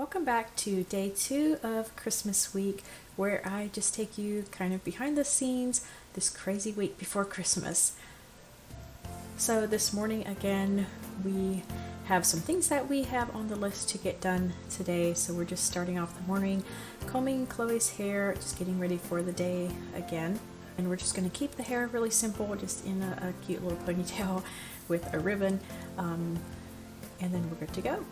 Welcome back to day 2 of Christmas week, where I just take you kind of behind the scenes this crazy week before Christmas. So this morning again, we have some things that we have on the list to get done today. So we're just starting off the morning, combing Chloe's hair, just getting ready for the day again. And we're just going to keep the hair really simple, just in a cute little ponytail with a ribbon, and then we're good to go.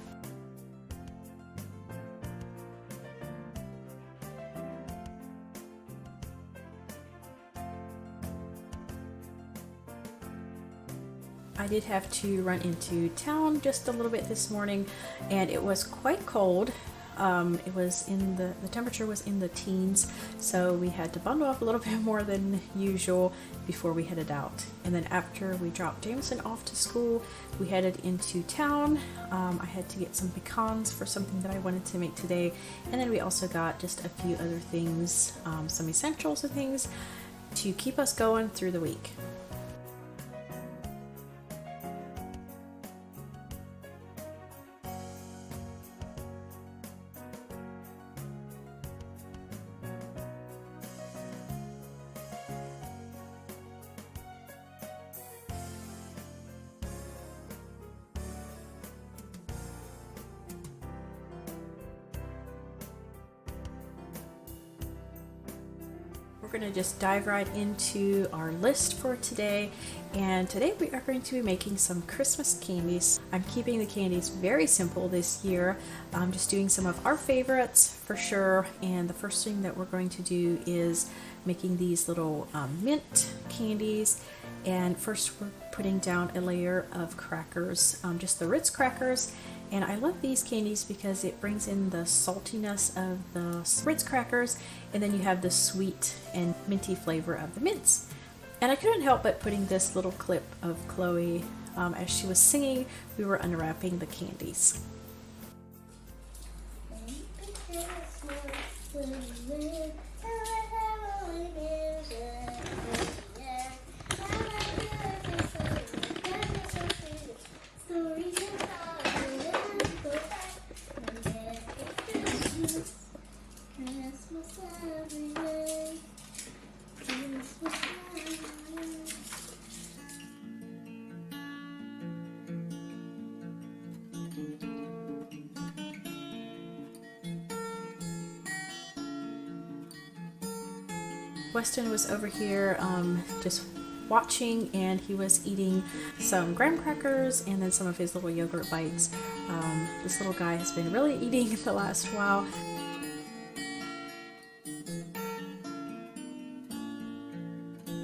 I did have to run into town just a little bit this morning, and it was quite cold. It was in the temperature was in the teens, so we had to bundle up a little bit more than usual before we headed out. And then after we dropped Jameson off to school, we headed into town. I had to get some pecans for something that I wanted to make today, and then we also got just a few other things, some essentials and things to keep us going through the week. We're going to just dive right into our list for today, and today we are going to be making some Christmas candies. I'm keeping the candies very simple this year. I'm just doing some of our favorites for sure, and the first thing that we're going to do is making these little mint candies. And first we're putting down a layer of crackers, just the Ritz crackers. And I love these candies because it brings in the saltiness of the Ritz crackers, and then you have the sweet and minty flavor of the mints. And I couldn't help but putting this little clip of Chloe as she was singing. We were unwrapping the candies. Weston was over here just watching, and he was eating some graham crackers and then some of his little yogurt bites. This little guy has been really eating the last while.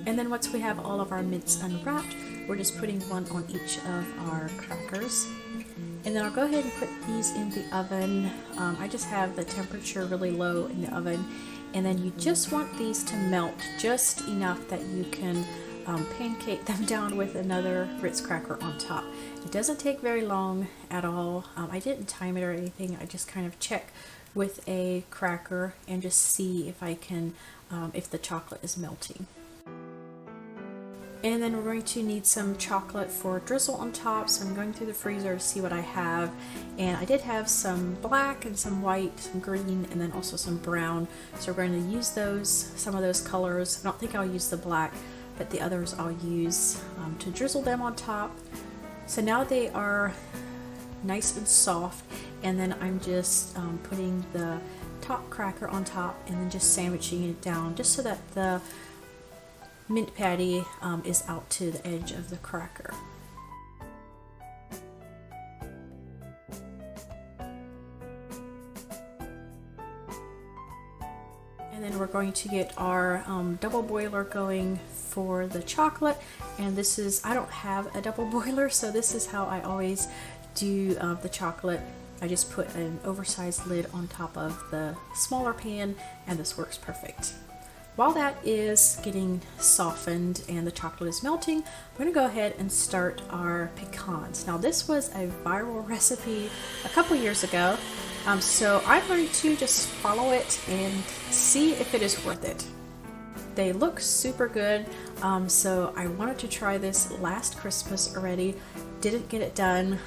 And then once we have all of our mints unwrapped, we're just putting one on each of our crackers. And then I'll go ahead and put these in the oven. I just have the temperature really low in the oven. And then you just want these to melt just enough that you can pancake them down with another Ritz cracker on top. It doesn't take very long at all. I didn't time it or anything. I just kind of check with a cracker and just see if I can, if the chocolate is melting. And then we're going to need some chocolate for drizzle on top, so I'm going through the freezer to see what I have. And I did have some black and some white, some green, and then also some brown. So we're going to use those, some of those colors. I don't think I'll use the black, but the others I'll use to drizzle them on top. So now they are nice and soft, and then I'm just putting the top cracker on top and then just sandwiching it down just so that the mint patty is out to the edge of the cracker. And then we're going to get our double boiler going for the chocolate. And this is, I don't have a double boiler, so this is how I always do the chocolate. I just put an oversized lid on top of the smaller pan, and this works perfect. While that is getting softened and the chocolate is melting, we're going to go ahead and start our pecans. Now this was a viral recipe a couple years ago, so I'm going to just follow it and see if it is worth it. They look super good, so I wanted to try this last Christmas already. Didn't get it done,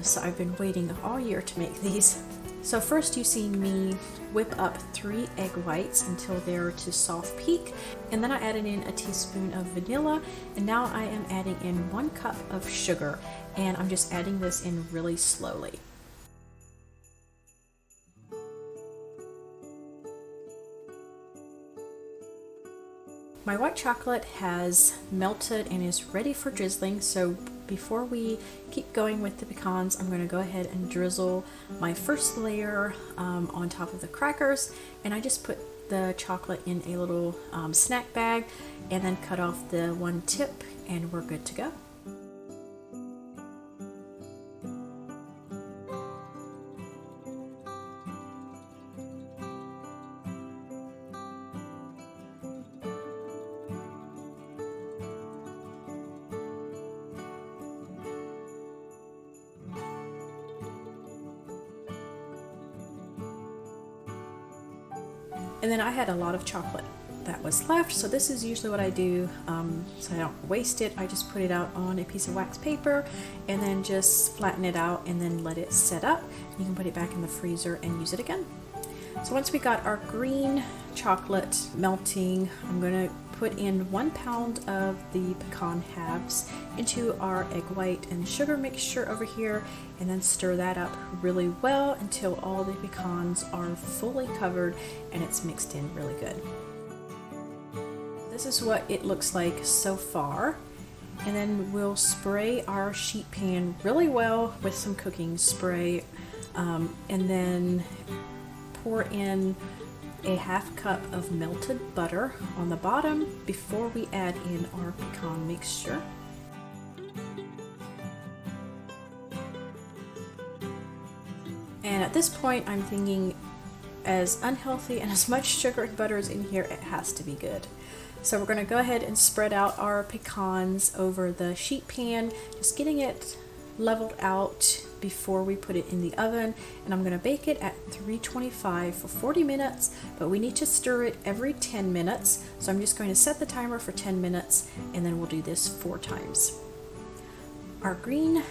so I've been waiting all year to make these. So first you see me whip up 3 egg whites until they're to soft peak, and then I added in a teaspoon of vanilla, and now I am adding in 1 cup of sugar, and I'm just adding this in really slowly. My white chocolate has melted and is ready for drizzling, so before we keep going with the pecans, I'm going to go ahead and drizzle my first layer on top of the crackers, and I just put the chocolate in a little snack bag and then cut off the one tip, and we're good to go. And then I had a lot of chocolate that was left, so this is usually what I do so I don't waste it. I just put it out on a piece of wax paper and then just flatten it out and then let it set up. You can put it back in the freezer and use it again. So once we got our green chocolate melting, I'm going to put in 1 pound of the pecan halves into our egg white and sugar mixture over here, and then stir that up really well until all the pecans are fully covered and it's mixed in really good. This is what it looks like so far. And then we'll spray our sheet pan really well with some cooking spray, and then pour in a 1/2 cup of melted butter on the bottom before we add in our pecan mixture. And at this point I'm thinking, as unhealthy and as much sugar and butter is in here, it has to be good. So we're going to go ahead and spread out our pecans over the sheet pan, just getting it leveled out before we put it in the oven, and I'm going to bake it at 325 for 40 minutes, but we need to stir it every 10 minutes, so I'm just going to set the timer for 10 minutes and then we'll do this 4 times. Our green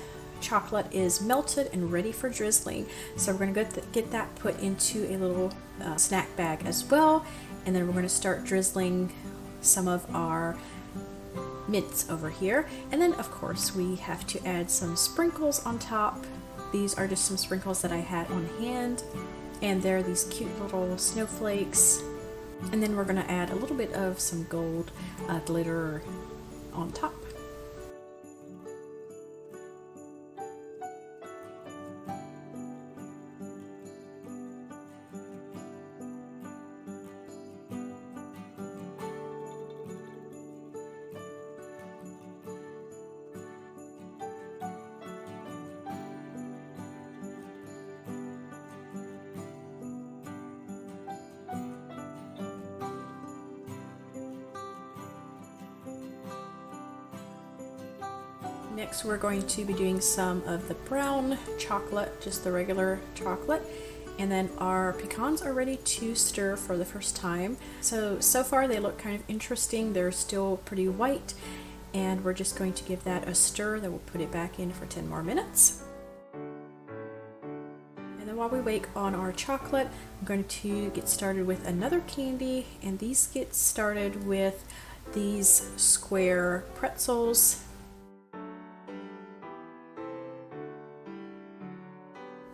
chocolate is melted and ready for drizzling, so we're going to get that put into a little snack bag as well, and then we're going to start drizzling some of our mints over here, and then of course we have to add some sprinkles on top. These are just some sprinkles that I had on hand, and they're these cute little snowflakes, and then we're going to add a little bit of some gold glitter on top. Next we're going to be doing some of the brown chocolate, just the regular chocolate, and then our pecans are ready to stir for the first time. So far they look kind of interesting. They're still pretty white, and we're just going to give that a stir, then we'll put it back in for 10 more minutes. And then while we wait on our chocolate, I'm going to get started with another candy, and these get started with these square pretzels.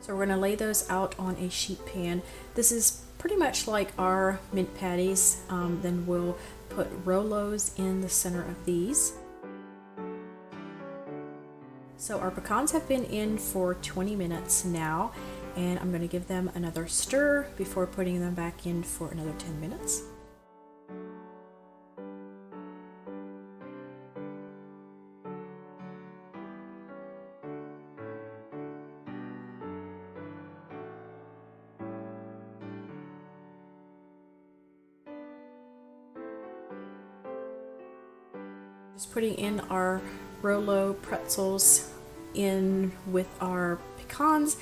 So we're going to lay those out on a sheet pan. This is pretty much like our mint patties. Then we'll put Rolos in the center of these. So our pecans have been in for 20 minutes now, and I'm going to give them another stir before putting them back in for another 10 minutes. Just putting in our Rolo pretzels in with our pecans,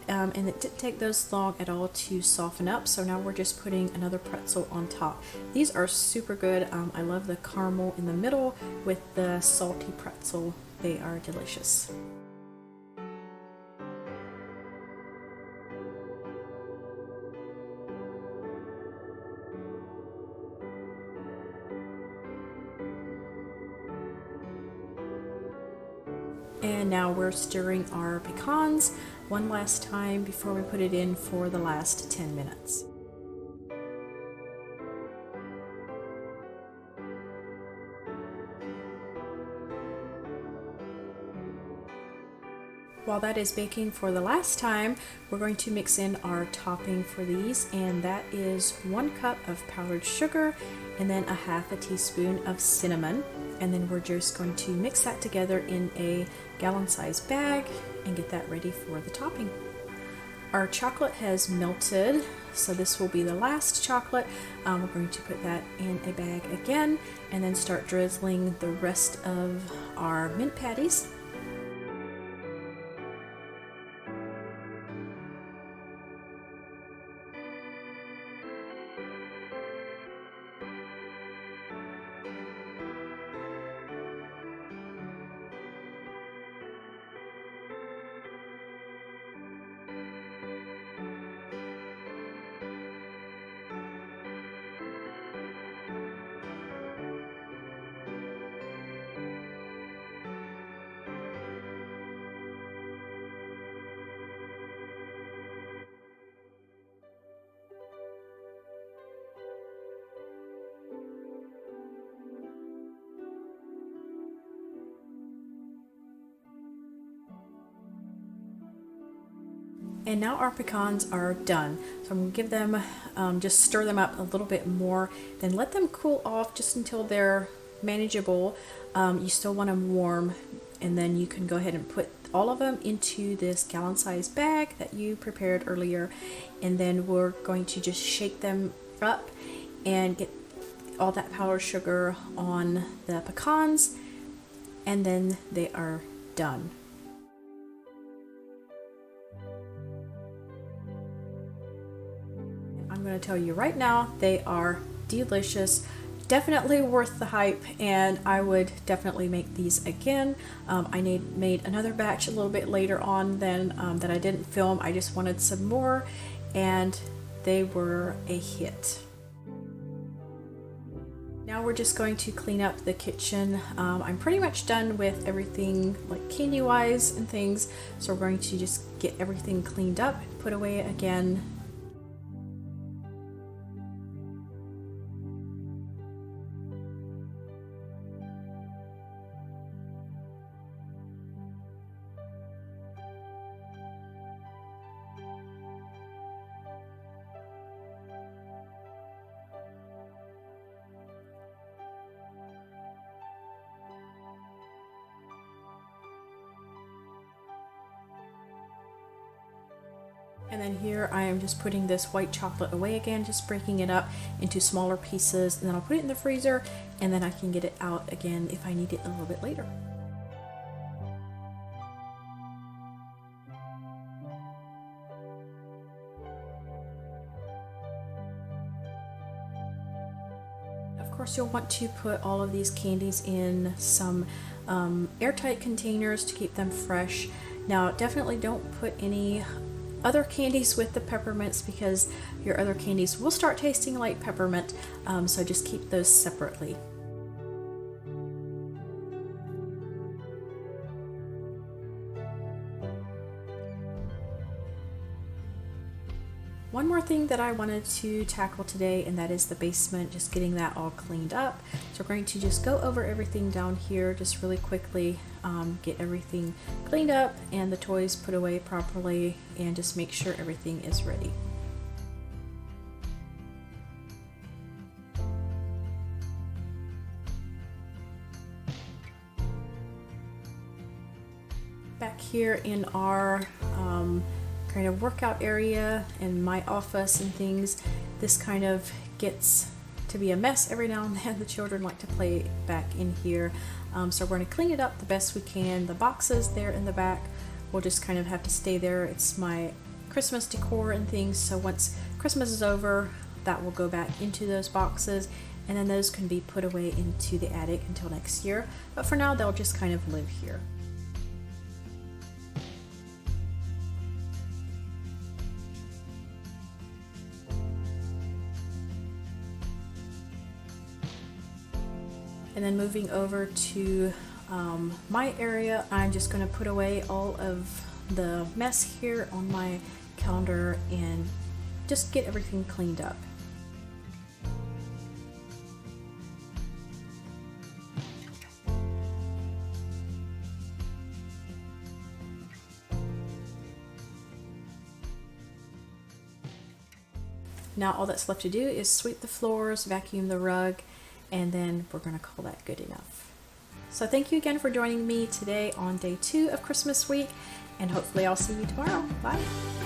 and it didn't take those long at all to soften up, so now we're just putting another pretzel on top. These are super good. I love the caramel in the middle with the salty pretzel. They are delicious. And now we're stirring our pecans one last time before we put it in for the last 10 minutes. While that is baking for the last time, we're going to mix in our topping for these, and that is 1 cup of powdered sugar and then 1/2 teaspoon of cinnamon. And then we're just going to mix that together in a gallon-sized bag and get that ready for the topping. Our chocolate has melted, so this will be the last chocolate. We're going to put that in a bag again and then start drizzling the rest of our mint patties. And now our pecans are done. So I'm going to give them, just stir them up a little bit more, then let them cool off just until they're manageable. You still want them warm, and then you can go ahead and put all of them into this gallon-sized bag that you prepared earlier. And then we're going to just shake them up and get all that powdered sugar on the pecans, and then they are done. I'm going to tell you right now, they are delicious, definitely worth the hype, and I would definitely make these again. I made another batch a little bit later on that I didn't film. I just wanted some more, and they were a hit. Now we're just going to clean up the kitchen. I'm pretty much done with everything, like candy wise and things, so we're going to just get everything cleaned up, put away again. And then here I am just putting this white chocolate away again, just breaking it up into smaller pieces, and then I'll put it in the freezer, and then I can get it out again if I need it a little bit later. Of course, you'll want to put all of these candies in some airtight containers to keep them fresh. Now, definitely don't put any other candies with the peppermints, because your other candies will start tasting like peppermint, so just keep those separately. One more thing that I wanted to tackle today, and that is the basement, just getting that all cleaned up. So we're going to just go over everything down here just really quickly, get everything cleaned up and the toys put away properly, and just make sure everything is ready. Back here in our kind of workout area and my office and things, this kind of gets to be a mess every now and then. The children like to play back in here, so we're going to clean it up the best we can. The boxes there in the back will just kind of have to stay there. It's my Christmas decor and things, so once Christmas is over, that will go back into those boxes, and then those can be put away into the attic until next year, but for now they'll just kind of live here. And then moving over to my area, I'm just going to put away all of the mess here on my calendar and just get everything cleaned up. Now all that's left to do is sweep the floors, vacuum the rug, and then we're going to call that good enough. So thank you again for joining me today on day 2 of Christmas week, and hopefully I'll see you tomorrow. Bye!